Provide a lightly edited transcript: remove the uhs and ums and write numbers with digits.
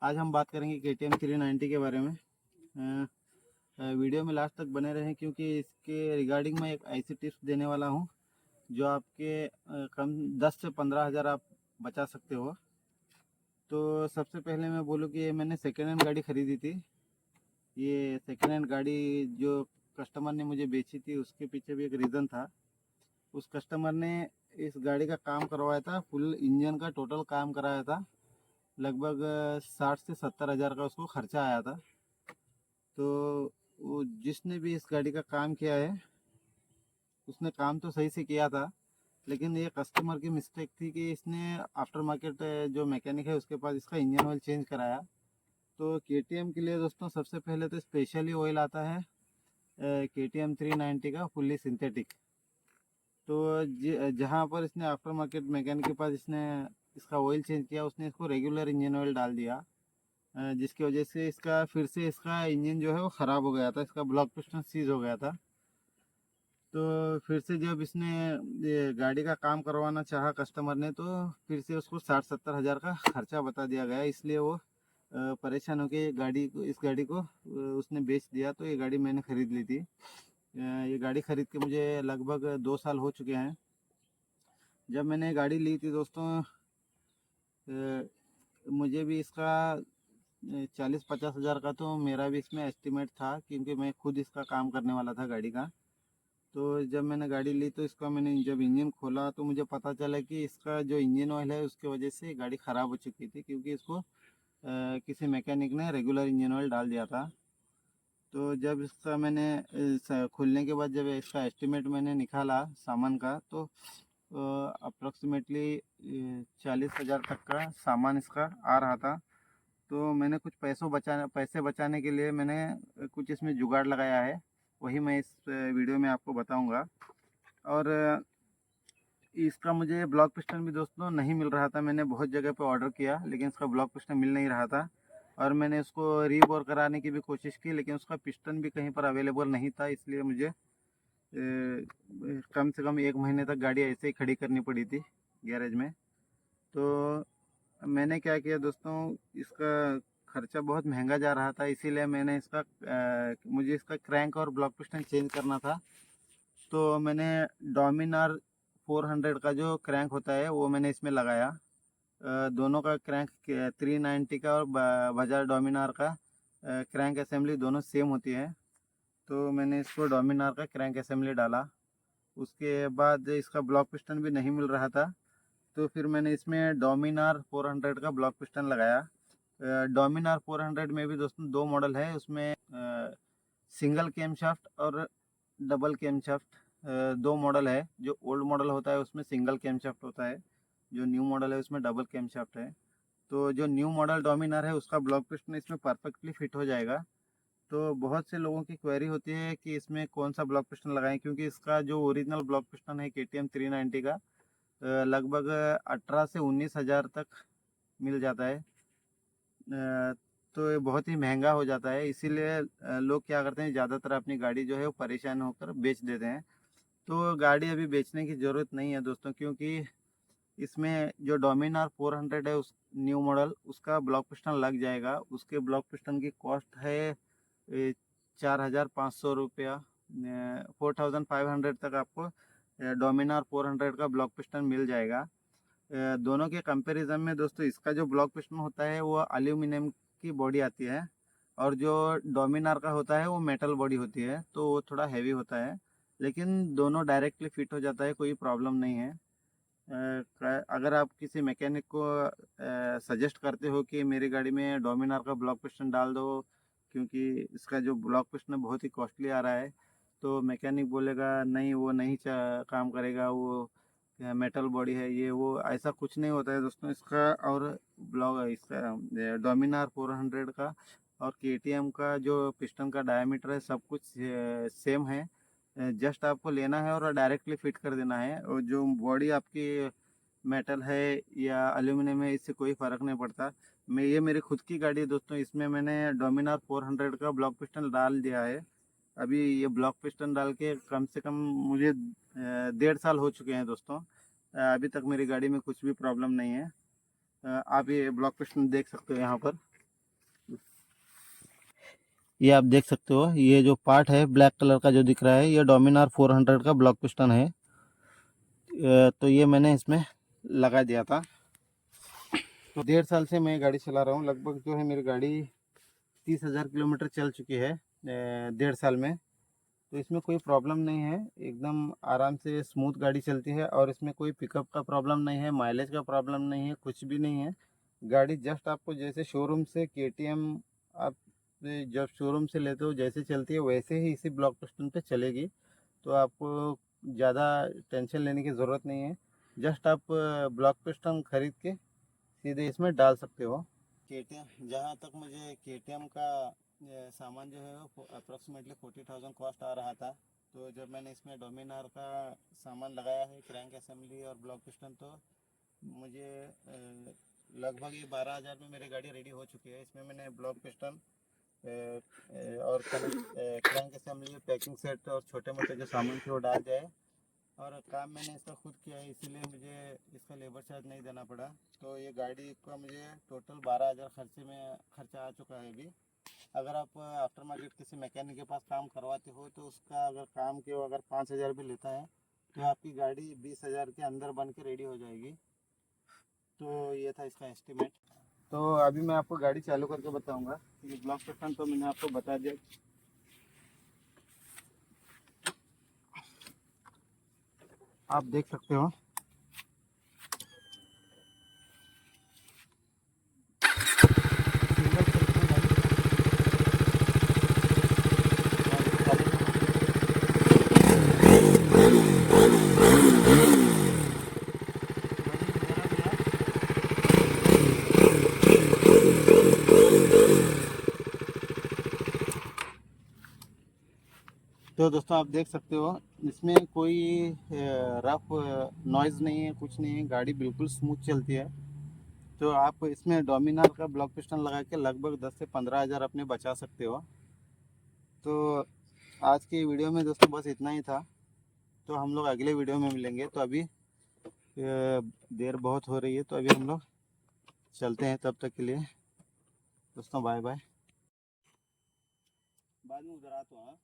आज हम बात करेंगे KTM 390 के बारे में। वीडियो में लास्ट तक बने रहें क्योंकि इसके रिगार्डिंग मैं एक ऐसी टिप्स देने वाला हूं जो आपके कम 10 से 15 हज़ार आप बचा सकते हो। तो सबसे पहले मैं बोलूँ कि मैंने सेकेंड हैंड गाड़ी ख़रीदी थी। ये सेकेंड हैंड गाड़ी जो कस्टमर ने मुझे बेची थी उसके पीछे भी एक रीज़न था। उस कस्टमर ने इस गाड़ी का काम करवाया था, फुल इंजन का टोटल काम कराया था। लगभग 60 से 70 हज़ार का उसको खर्चा आया था। तो वो जिसने भी इस गाड़ी का काम किया है उसने काम तो सही से किया था, लेकिन ये कस्टमर की मिस्टेक थी कि इसने आफ्टर मार्केट जो मैकेनिक है उसके पास इसका इंजन ऑयल चेंज कराया। तो KTM के लिए दोस्तों सबसे पहले तो स्पेशली ऑयल आता है KTM 390 का फुल्ली सिंथेटिक। तो जहाँ पर इसने आफ्टर मार्केट मैकेनिक के पास इसने इसका ऑयल चेंज किया, उसने इसको रेगुलर इंजन ऑयल डाल दिया, जिसकी वजह से इसका फिर से इसका इंजन जो है वो ख़राब हो गया था, इसका ब्लॉक पिस्टन सीज हो गया था। तो फिर से जब इसने ये गाड़ी का काम करवाना चाहा कस्टमर ने, तो फिर से उसको 60-70 हज़ार का खर्चा बता दिया गया। इसलिए वो परेशान होकर इस गाड़ी को उसने बेच दिया। तो ये गाड़ी मैंने ख़रीद ली थी। ये गाड़ी ख़रीद के मुझे लगभग 2 साल हो चुके हैं। जब मैंने गाड़ी ली थी दोस्तों, मुझे भी इसका 40-50 हज़ार का तो मेरा भी इसमें एस्टिमेट था, क्योंकि मैं खुद इसका काम करने वाला था गाड़ी का। तो जब मैंने गाड़ी ली तो इसका मैंने जब इंजन खोला तो मुझे पता चला कि इसका जो इंजन ऑयल है उसकी वजह से गाड़ी ख़राब हो चुकी थी, क्योंकि इसको किसी मैकेनिक ने रेगुलर इंजन ऑयल डाल दिया था। तो जब इसका मैंने खुलने के बाद जब इसका एस्टिमेट मैंने निकाला सामान का, तो अप्रॉक्सीमेटली 40 हज़ार तक का सामान इसका आ रहा था। तो मैंने कुछ पैसे बचाने के लिए मैंने कुछ इसमें जुगाड़ लगाया है, वही मैं इस वीडियो में आपको बताऊंगा। और इसका मुझे ब्लॉक पिस्टन भी दोस्तों नहीं मिल रहा था। मैंने बहुत जगह पे ऑर्डर किया लेकिन इसका ब्लॉक पिस्टन मिल नहीं रहा था। और मैंने उसको रीबोर कराने की भी कोशिश की, लेकिन उसका पिस्टन भी कहीं पर अवेलेबल नहीं था। इसलिए मुझे कम से कम 1 महीने तक गाड़ी ऐसे ही खड़ी करनी पड़ी थी गैरेज में। तो मैंने क्या किया दोस्तों, इसका खर्चा बहुत महंगा जा रहा था, इसीलिए मैंने मुझे इसका क्रैंक और ब्लॉक पिस्टन चेंज करना था। तो मैंने डोमिनार 400 का जो क्रैंक होता है वो मैंने इसमें लगाया। दोनों का क्रैंक 390 का और बजाज डोमिनार का क्रैंक असेंबली दोनों सेम होती है। तो मैंने इसको डोमिनार का क्रैंक असेंबली डाला। उसके बाद इसका ब्लॉक पिस्टन भी नहीं मिल रहा था, तो फिर मैंने इसमें डोमिनार 400 का ब्लॉक पिस्टन लगाया। डोमिनार 400 में भी दोस्तों 2 मॉडल है, उसमें सिंगल कैम शाफ्ट और डबल कैम शाफ्ट 2 मॉडल है। जो ओल्ड मॉडल होता है उसमें सिंगल कैम शाफ्ट होता है, जो न्यू मॉडल है उसमें डबल कैम शाफ्ट है। तो जो न्यू मॉडल डोमिनार है उसका ब्लॉक पिस्टन इसमें परफेक्टली फिट हो जाएगा। तो बहुत से लोगों की क्वेरी होती है कि इसमें कौन सा ब्लॉक पिस्टन लगाएं, क्योंकि इसका जो ओरिजिनल ब्लॉक पिस्टन है KTM 390 का लगभग 18 से 19 हज़ार तक मिल जाता है। तो ये बहुत ही महंगा हो जाता है, इसीलिए लोग क्या करते हैं, ज़्यादातर अपनी गाड़ी जो है वो परेशान होकर बेच देते हैं। तो गाड़ी अभी बेचने की ज़रूरत नहीं है दोस्तों, क्योंकि इसमें जो डोमिनार 400 है उस न्यू मॉडल, उसका ब्लॉक पिस्टन लग जाएगा। उसके ब्लॉक पिस्टन की कॉस्ट है 4,500 रुपया। 4,500 तक आपको डोमिनार 400 का ब्लॉक पिस्टन मिल जाएगा। दोनों के कंपैरिजन में दोस्तों इसका जो ब्लॉक पिस्टन होता है वो एल्यूमिनियम की बॉडी आती है, और जो डोमिनार का होता है वो मेटल बॉडी होती है, तो वो थोड़ा हैवी होता है। लेकिन दोनों डायरेक्टली फिट हो जाता है, कोई प्रॉब्लम नहीं है। अगर आप किसी मैकेनिक को सजेस्ट करते हो कि मेरी गाड़ी में डोमिनार का ब्लॉक पिस्टन डाल दो क्योंकि इसका जो ब्लॉक पिस्टन बहुत ही कॉस्टली आ रहा है, तो मैकेनिक बोलेगा नहीं वो नहीं काम करेगा, वो मेटल बॉडी है ये वो। ऐसा कुछ नहीं होता है दोस्तों इसका। और इसका डोमिनार 400 का और KTM का जो पिस्टन का डायमीटर है सब कुछ सेम है। जस्ट आपको लेना है और डायरेक्टली फिट कर देना है, और जो बॉडी आपकी मेटल है या एल्यूमिनियम है इससे कोई फ़र्क नहीं पड़ता। ये मेरी खुद की गाड़ी है दोस्तों, इसमें मैंने डोमिनार 400 का ब्लॉक पिस्टन डाल दिया है। अभी ये ब्लॉक पिस्टन डाल के कम से कम मुझे 1.5 साल हो चुके हैं दोस्तों। अभी तक मेरी गाड़ी में कुछ भी प्रॉब्लम नहीं है। आप ये ब्लॉक पिस्टन देख सकते हो यहाँ पर। ये आप देख सकते हो, ये जो पार्ट है ब्लैक कलर का जो दिख रहा है, ये डोमिनार 400 का ब्लॉक पिस्टन है। तो ये मैंने इसमें लगा दिया था। तो 1.5 साल से मैं गाड़ी चला रहा हूँ, लगभग जो है मेरी गाड़ी 30,000 किलोमीटर चल चुकी है 1.5 साल में। तो इसमें कोई प्रॉब्लम नहीं है, एकदम आराम से स्मूथ गाड़ी चलती है। और इसमें कोई पिकअप का प्रॉब्लम नहीं है, माइलेज का प्रॉब्लम नहीं है, कुछ भी नहीं है। गाड़ी जस्ट आपको जैसे शोरूम से KTM आप जब शोरूम से लेते हो जैसे चलती है वैसे ही इसी ब्लॉक पिस्टन पे चलेगी। तो आपको ज़्यादा टेंशन लेने की ज़रूरत नहीं है। जस्ट आप ब्लॉक पिस्टन खरीद के सीधे इसमें डाल सकते हो। KTM, जहाँ तक मुझे KTM का सामान जो है वो अप्रॉक्सीमेटली 40,000 कॉस्ट आ रहा था। तो जब मैंने इसमें डोमिनार का सामान लगाया है, क्रैंक असेंबली और ब्लॉक पिस्टन, तो मुझे लगभग ये 12,000 में मेरी गाड़ी रेडी हो चुकी है। इसमें मैंने ब्लॉक पिस्टन और क्रैंक असेंबली, पैकिंग सेट और छोटे मोटे जो सामान थे वो डाल दिया है। और काम मैंने इसका खुद किया है, इसीलिए मुझे इसका लेबर चार्ज नहीं देना पड़ा। तो ये गाड़ी का मुझे टोटल 12,000 खर्चा आ चुका है अभी। अगर आप आफ्टर मार्केट किसी मैकेनिक के पास काम करवाते हो तो उसका अगर काम के अगर 5,000 भी लेता है तो आपकी गाड़ी 20,000 के अंदर बन के रेडी हो जाएगी। तो ये था इसका एस्टिमेट। तो अभी मैं आपको गाड़ी चालू करके बताऊंगा। ये ब्लॉक पिस्टन तो मैंने आपको बता दिया, आप देख सकते हो। तो दोस्तों आप देख सकते हो, इसमें कोई रफ नॉइज़ नहीं है, कुछ नहीं है, गाड़ी बिल्कुल स्मूथ चलती है। तो आप इसमें डोमिनार का ब्लॉक पिस्टन लगा के लगभग 10 से 15,000 अपने बचा सकते हो। तो आज की वीडियो में दोस्तों बस इतना ही था। तो हम लोग अगले वीडियो में मिलेंगे। तो अभी देर बहुत हो रही है, तो अभी हम लोग चलते हैं। तब तक के लिए दोस्तों बाय बाय। बाद में उधर आ तो हाँ।